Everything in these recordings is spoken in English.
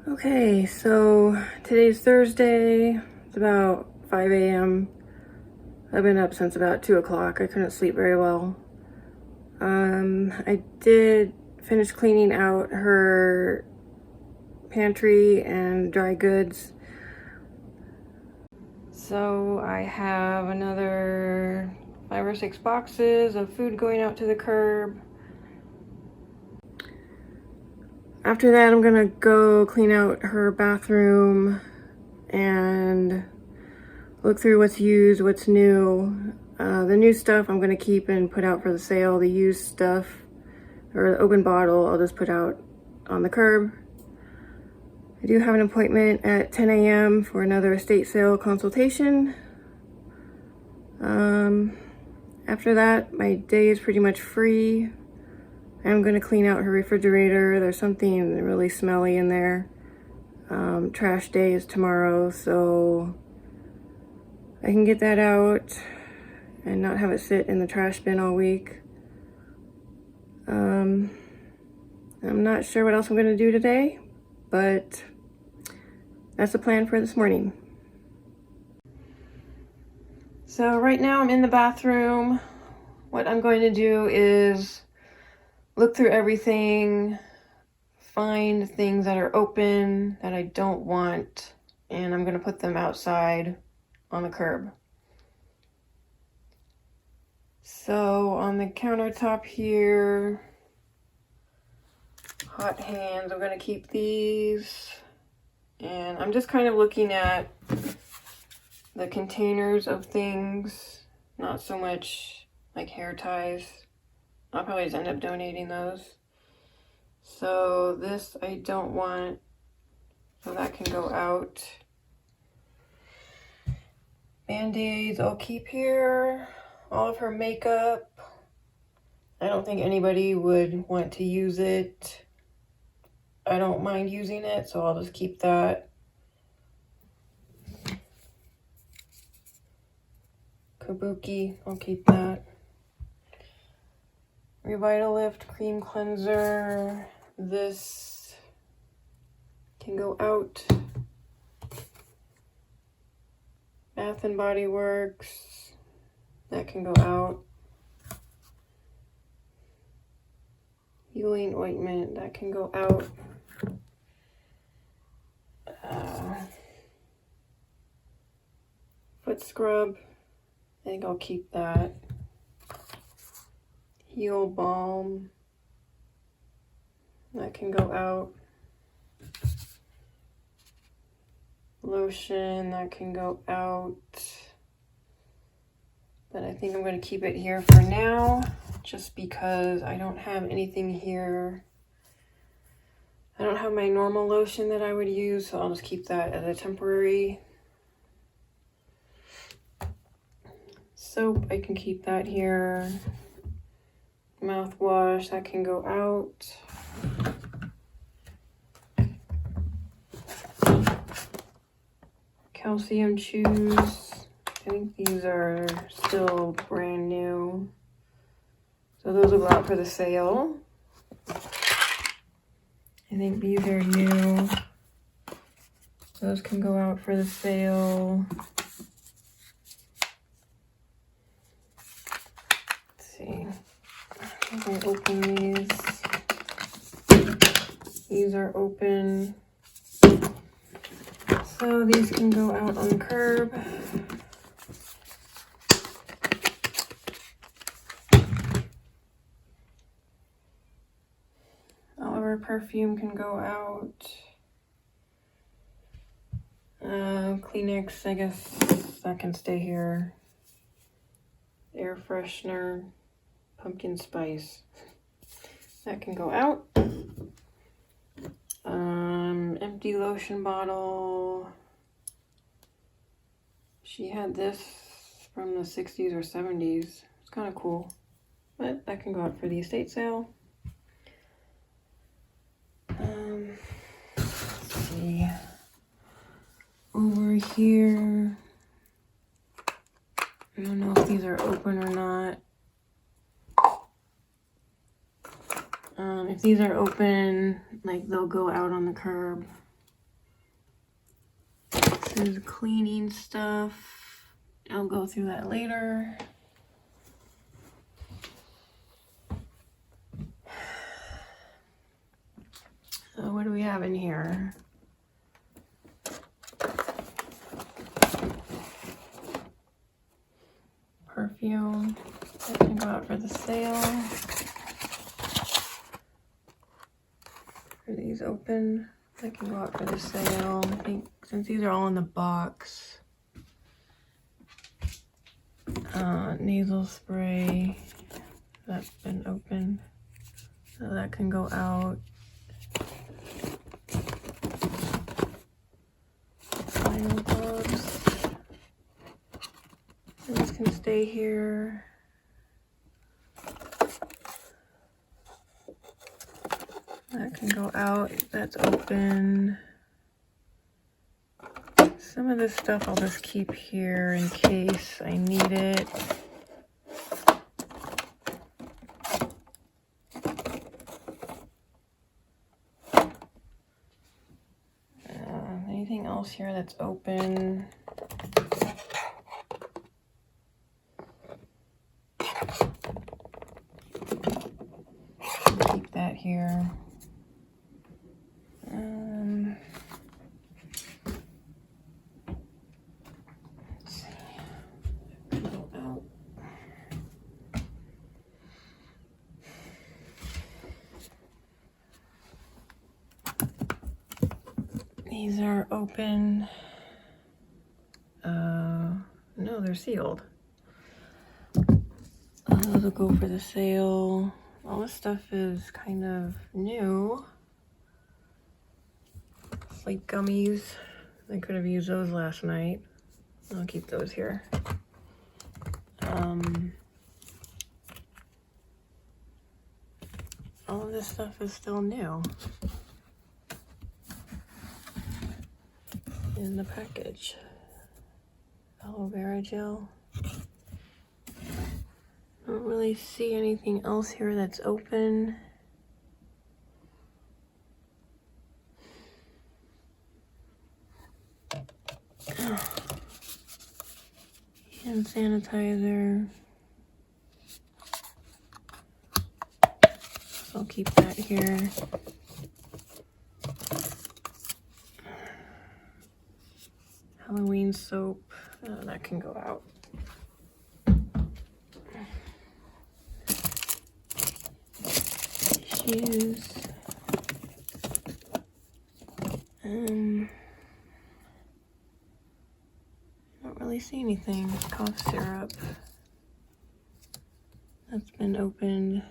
Okay, so today's Thursday. It's about 5 a.m. I've been up since about 2 o'clock. I couldn't sleep very well. I did finish cleaning out her pantry and dry goods. So I have another 5 or 6 boxes of food going out to the curb. After that, I'm gonna go clean out her bathroom and look through what's used, what's new. The new stuff I'm gonna keep and put out for the sale. The used stuff, or the open bottle, I'll just put out on the curb. I do have an appointment at 10 a.m. for another estate sale consultation. After that, my day is pretty much free. I'm gonna clean out her refrigerator. There's something really smelly in there. Trash day is tomorrow, so I can get that out and not have it sit in the trash bin all week. I'm not sure what else I'm gonna do today, but that's the plan for this morning. So right now I'm in the bathroom. What I'm going to do is look through everything, find things that are open that I don't want, and I'm gonna put them outside on the curb. So on the countertop here, hot hands, I'm gonna keep these. And I'm just kind of looking at the containers of things, not so much like hair ties. I'll probably just end up donating those. So this I don't want, so that can go out. Band-Aids I'll keep here. All of her makeup. I don't think anybody would want to use it. I don't mind using it, so I'll just keep that. Kabuki, I'll keep that. Revitalift cream cleanser. This can go out. Bath and Body Works. That can go out. Healing ointment. That can go out. Foot scrub. I think I'll keep that. Heel balm. That can go out. Lotion. That can go out. But I think I'm going to keep it here for now, just because I don't have anything here. I don't have my normal lotion that I would use, so I'll just keep that as a temporary. Soap, I can keep that here. Mouthwash, that can go out. Calcium chews. I think these are still brand new. So those will go out for the sale. I think these are new. Those can go out for the sale. Let's see. I'm going to open these. These are open. So these can go out on the curb. All of our perfume can go out. Kleenex, I guess that can stay here. Air freshener, pumpkin spice, that can go out. Empty lotion bottle. She had this from the 60s or 70s. It's kind of cool, but that can go out for the estate sale. Let's see. Over here, I don't know if these are open or not. If these are open, like, they'll go out on the curb. is cleaning stuff. I'll go through that later. So what do we have in here? Perfume. That can go out for the sale. Are these open? That can go out for the sale. I think since these are all in the box. Nasal spray. That's been open. So that can go out. Final gloves. These can stay here. That can go out. That's open. Some of this stuff I'll just keep here in case I need it. Anything else here that's open? Keep that here. Let's see. Go out. These are open. No, they're sealed. Those will go for the sale. All this stuff is kind of new. Sleep gummies. I could have used those last night. I'll keep those here. All of this stuff is still new in the package. Aloe vera gel. Don't really see anything else here that's open. Hand sanitizer. So I'll keep that here. Halloween soap. That can go out. Shoes. Don't really see anything. Cough syrup. That's been opened.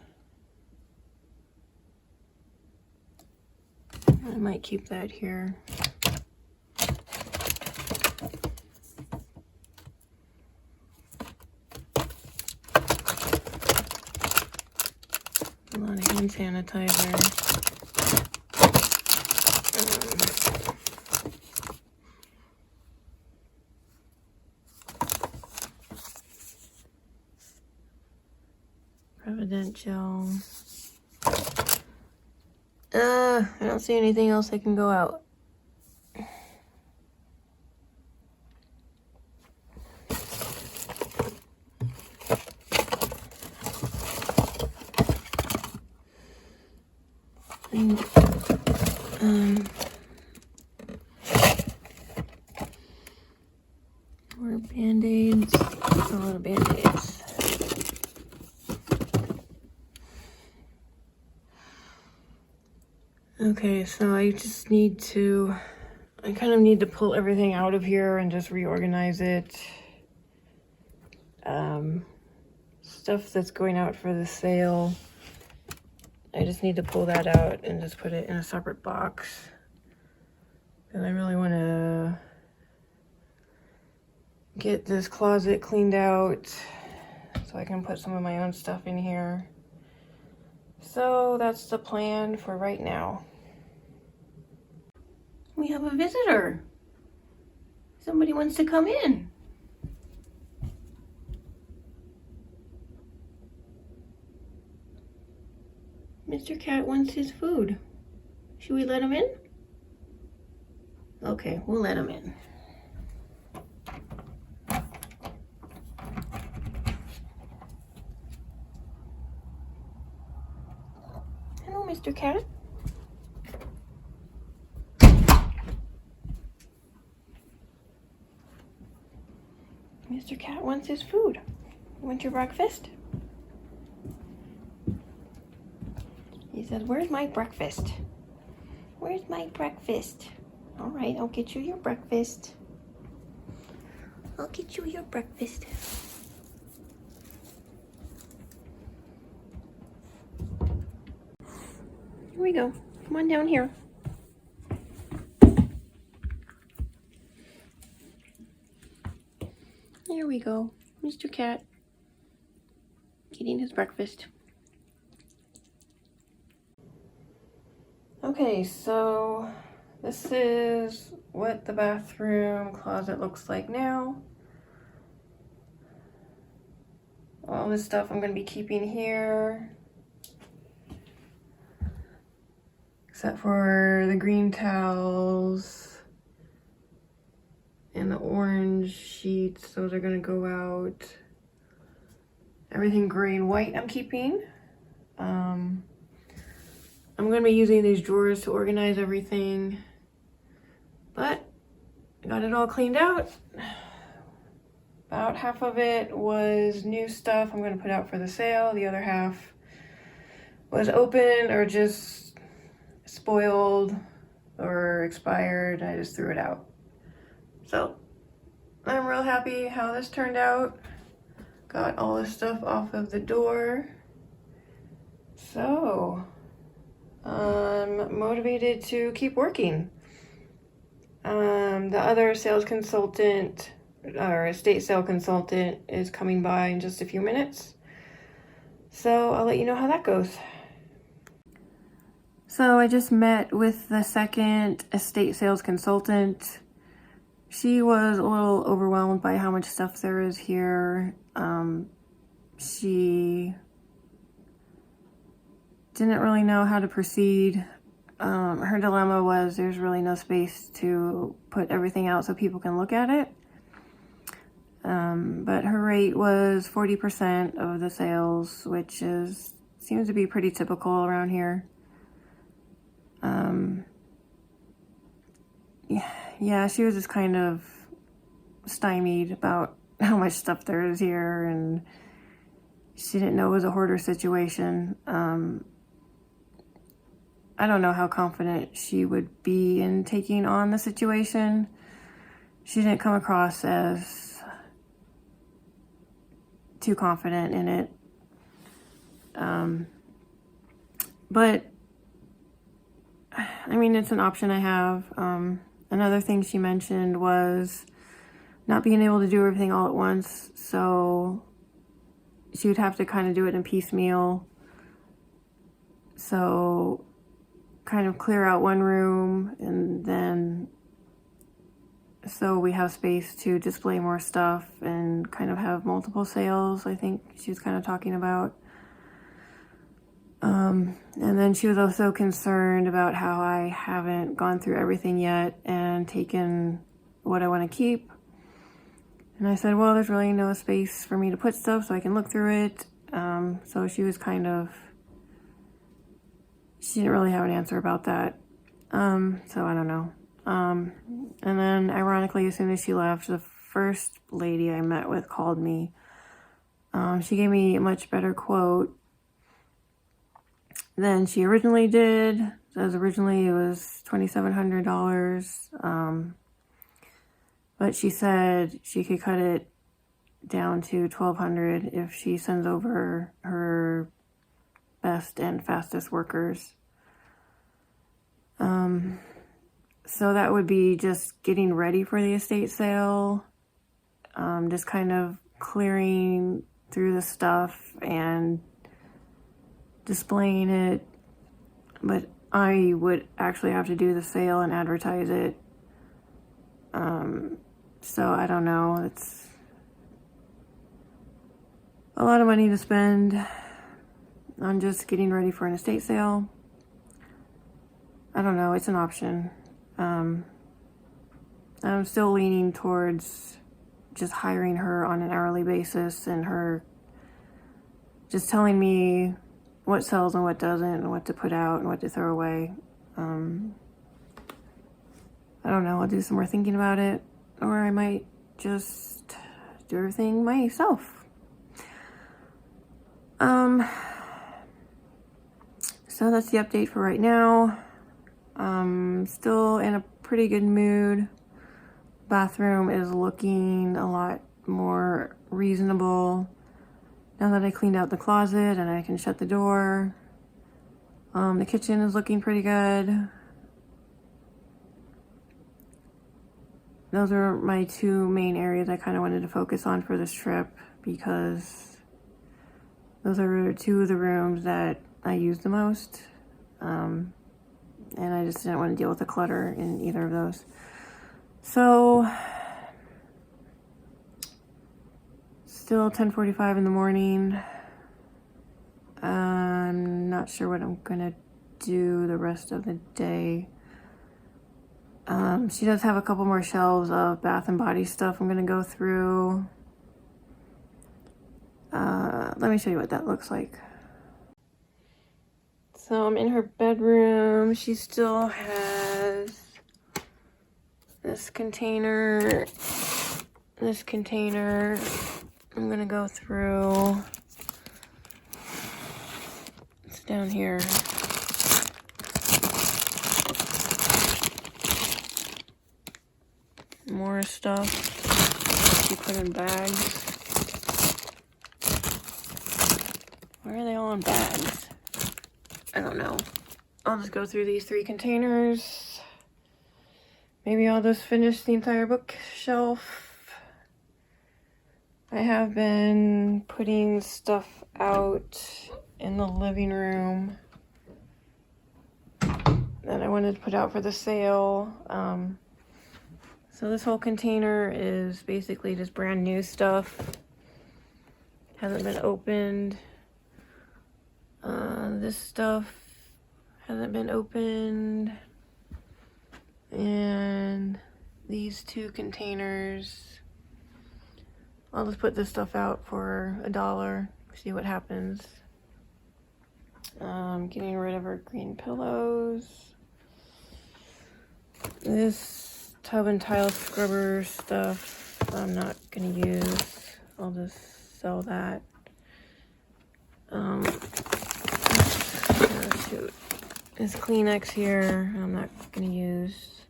I might keep that here. A lot of hand sanitizer. Providential. I don't see anything else that can go out. More Band-Aids. A lot of Band-Aids. Okay, so I kind of need to pull everything out of here and just reorganize it. Stuff that's going out for the sale, I just need to pull that out and just put it in a separate box. And I really want to get this closet cleaned out so I can put some of my own stuff in here. So that's the plan for right now. We have a visitor. Somebody wants to come in. Mr. Cat wants his food. Should we let him in? Okay, we'll let him in. Mr. Cat? Mr. Cat wants his food. You want your breakfast? He says, where's my breakfast? Where's my breakfast? All right, I'll get you your breakfast. I'll get you your breakfast. Here we go. Come on down here. Here we go. Mr. Cat eating his breakfast. Okay, so this is what the bathroom closet looks like now. All this stuff I'm going to be keeping here, except for the green towels and the orange sheets. Those are going to go out. Everything gray and white I'm keeping. I'm going to be using these drawers to organize everything, but I got it all cleaned out. About half of it was new stuff I'm going to put out for the sale. The other half was open or just spoiled or expired. I just threw it out. So I'm real happy how this turned out. Got all this stuff off of the door. So I'm motivated to keep working. The other sales consultant or estate sale consultant is coming by in just a few minutes. So I'll let you know how that goes. So I just met with the second estate sales consultant. She was a little overwhelmed by how much stuff there is here. She didn't really know how to proceed. Her dilemma was there's really no space to put everything out so people can look at it. But her rate was 40% of the sales, which seems to be pretty typical around here. Yeah, she was just kind of stymied about how much stuff there is here, and she didn't know it was a hoarder situation. I don't know how confident she would be in taking on the situation. She didn't come across as too confident in it. But I mean, it's an option I have. Another thing she mentioned was not being able to do everything all at once, so she would have to kind of do it in piecemeal. So kind of clear out one room, and then so we have space to display more stuff and kind of have multiple sales, I think she was kind of talking about. And then she was also concerned about how I haven't gone through everything yet and taken what I want to keep. And I said, well, there's really no space for me to put stuff so I can look through it. So she was she didn't really have an answer about that. So I don't know. And then ironically, as soon as she left, the first lady I met with called me. She gave me a much better quote than she originally did. As originally it was $2,700. But she said she could cut it down to $1,200 if she sends over her best and fastest workers. So that would be just getting ready for the estate sale, just kind of clearing through the stuff and displaying it. But I would actually have to do the sale and advertise it. So I don't know, it's a lot of money to spend on just getting ready for an estate sale. I don't know, it's an option. I'm still leaning towards just hiring her on an hourly basis and her just telling me what sells and what doesn't, and what to put out and what to throw away. I don't know, I'll do some more thinking about it, or I might just do everything myself. So that's the update for right now. Still in a pretty good mood. Bathroom is looking a lot more reasonable now that I cleaned out the closet and I can shut the door. The kitchen is looking pretty good. Those are my two main areas I kind of wanted to focus on for this trip, because those are two of the rooms that I use the most. And I just didn't want to deal with the clutter in either of those. So, still 10:45 in the morning. I'm not sure what I'm gonna do the rest of the day. She does have a couple more shelves of Bath and Body stuff I'm gonna go through. Let me show you what that looks like. So I'm in her bedroom. She still has this container. I'm gonna go through. It's down here. More stuff she put in bags. Why are they all in bags? I don't know. I'll just go through these 3 containers. Maybe I'll just finish the entire bookshelf. I have been putting stuff out in the living room that I wanted to put out for the sale. So this whole container is basically just brand new stuff. Hasn't been opened. This stuff hasn't been opened. And these 2 containers, I'll just put this stuff out for $1, see what happens. Getting rid of her green pillows. This tub and tile scrubber stuff I'm not gonna use. I'll just sell that. Oh shoot. This Kleenex here I'm not gonna use.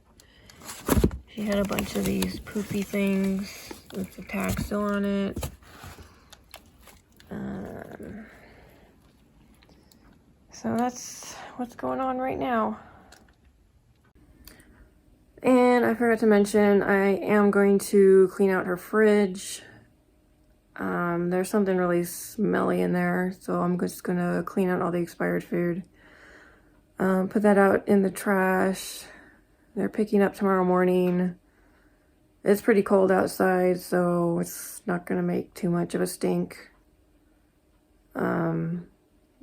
She had a bunch of these poofy things with the tag still on it. So that's what's going on right now. And I forgot to mention, I am going to clean out her fridge. There's something really smelly in there, so I'm just gonna clean out all the expired food. Put that out in the trash. They're picking up tomorrow morning. It's pretty cold outside, so it's not gonna make too much of a stink.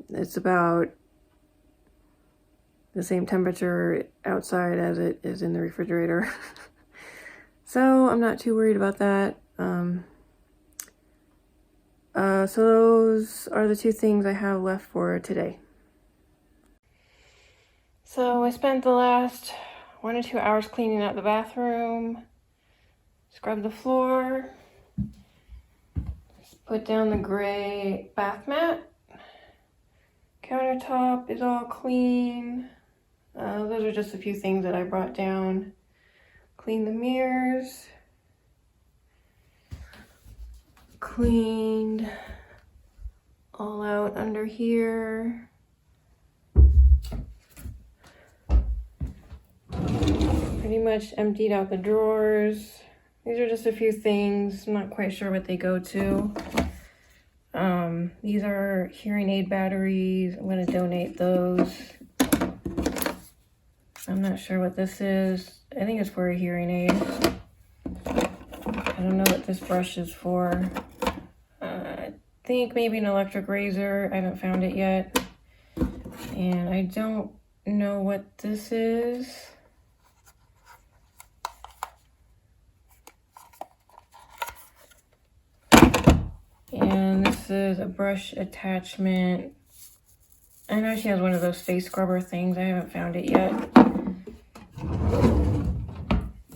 It's about the same temperature outside as it is in the refrigerator. So I'm not too worried about that. So those are the 2 things I have left for today. So I spent the last 1 or 2 hours cleaning out the bathroom, scrubbed the floor, put down the gray bath mat. Countertop is all clean. Those are just a few things that I brought down. Cleaned the mirrors. Cleaned all out under here. Pretty much emptied out the drawers. These are just a few things. I'm not quite sure what they go to. These are hearing aid batteries. I'm going to donate those. I'm not sure what this is. I think it's for a hearing aid. I don't know what this brush is for. I think maybe an electric razor. I haven't found it yet. And I don't know what this is. And this is a brush attachment I know she has one of those face scrubber things. I haven't found it yet.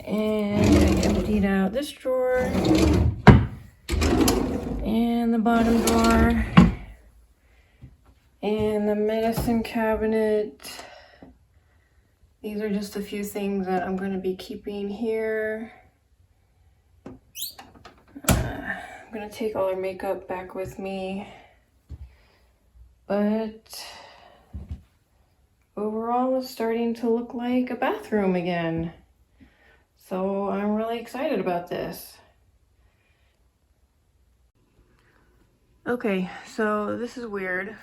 And I emptied out this drawer and the bottom drawer and the medicine cabinet. These are just a few things that I'm going to be keeping here. I'm going to take all her makeup back with me. But overall, it's starting to look like a bathroom again. So I'm really excited about this. Okay, so this is weird.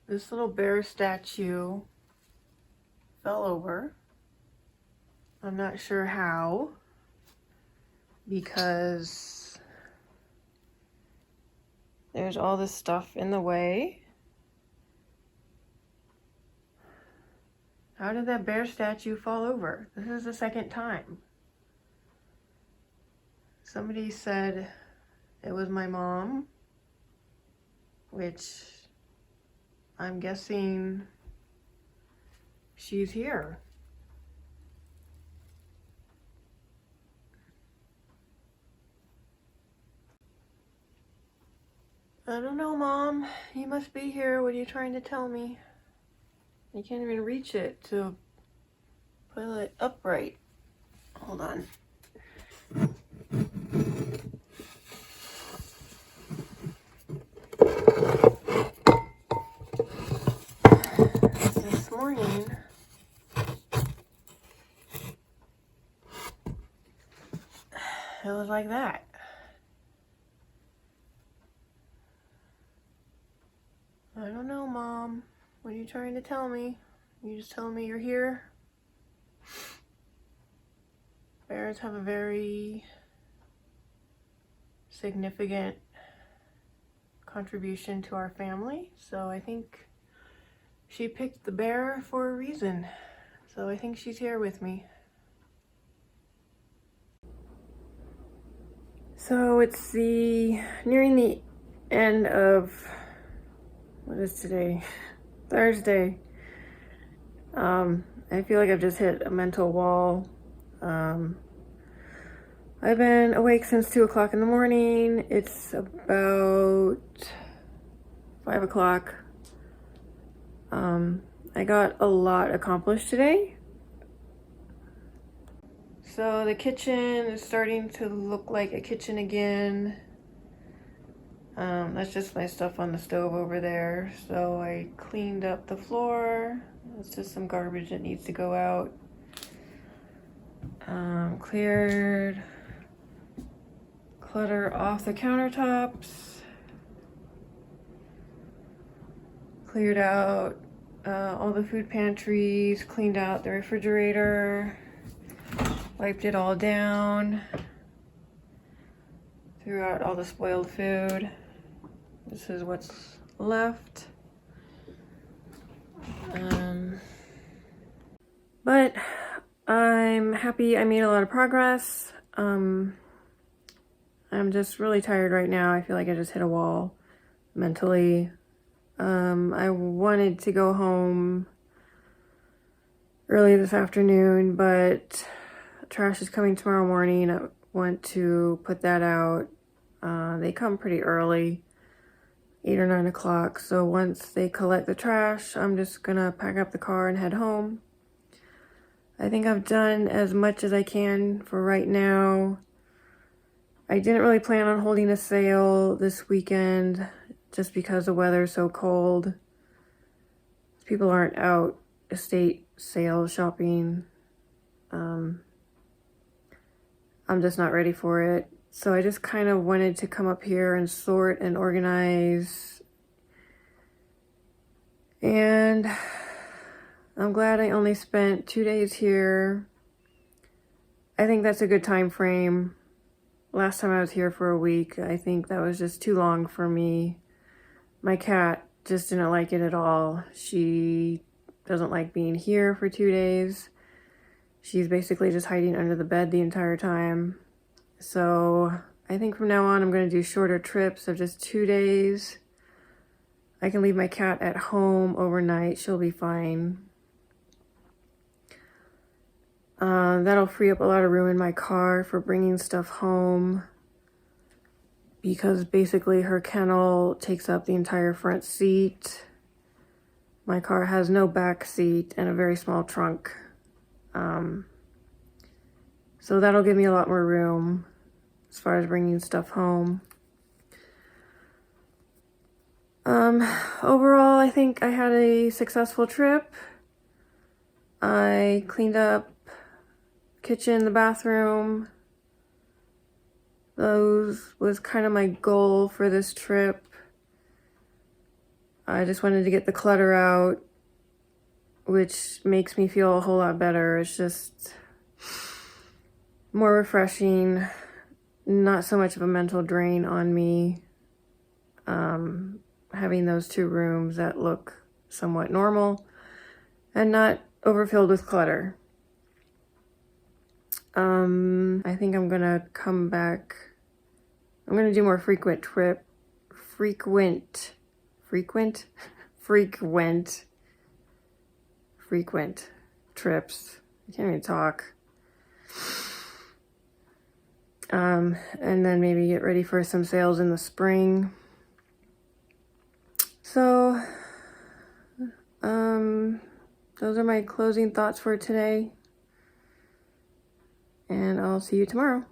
This little bear statue fell over. I'm not sure how, because there's all this stuff in the way. How did that bear statue fall over? This is the second time. Somebody said it was my mom, which I'm guessing she's here. I don't know, Mom. You must be here. What are you trying to tell me? I can't even reach it to put it upright. Hold on. This morning, it was like that. I don't know, Mom. What are you trying to tell me? You just telling me you're here? Bears have a very significant contribution to our family, so I think she picked the bear for a reason. So I think she's here with me. So it's nearing the end of, what is today? Thursday. I feel like I've just hit a mental wall. I've been awake since 2 o'clock in the morning. It's about 5 o'clock. I got a lot accomplished today. So the kitchen is starting to look like a kitchen again. That's just my stuff on the stove over there. So I cleaned up the floor. It's just some garbage that needs to go out. Cleared clutter off the countertops. Cleared out all the food pantries, cleaned out the refrigerator, wiped it all down, threw out all the spoiled food. This is what's left. But I'm happy I made a lot of progress. I'm just really tired right now. I feel like I just hit a wall mentally. I wanted to go home early this afternoon, but trash is coming tomorrow morning. I want to put that out. They come pretty early, 8 or 9 o'clock. So once they collect the trash, I'm just gonna pack up the car and head home. I think I've done as much as I can for right now. I didn't really plan on holding a sale this weekend just because the weather's so cold. People aren't out estate sales shopping. I'm just not ready for it. So I just kind of wanted to come up here and sort and organize. And I'm glad I only spent 2 days here. I think that's a good time frame. Last time I was here for a week, I think that was just too long for me. My cat just didn't like it at all. She doesn't like being here for 2 days. She's basically just hiding under the bed the entire time. So I think from now on I'm going to do shorter trips of just 2 days. I can leave my cat at home overnight. She'll be fine. That'll free up a lot of room in my car for bringing stuff home, because basically her kennel takes up the entire front seat. My car has no back seat and a very small trunk. So that'll give me a lot more room as far as bringing stuff home. Overall, I think I had a successful trip. I cleaned up kitchen, the bathroom. Those was kind of my goal for this trip. I just wanted to get the clutter out, which makes me feel a whole lot better. It's just more refreshing, not so much of a mental drain on me. Having those two rooms that look somewhat normal and not overfilled with clutter. I think I'm gonna come back. I'm gonna do more frequent trips. I can't even talk. And then maybe get ready for some sales in the spring. So, those are my closing thoughts for today. And I'll see you tomorrow.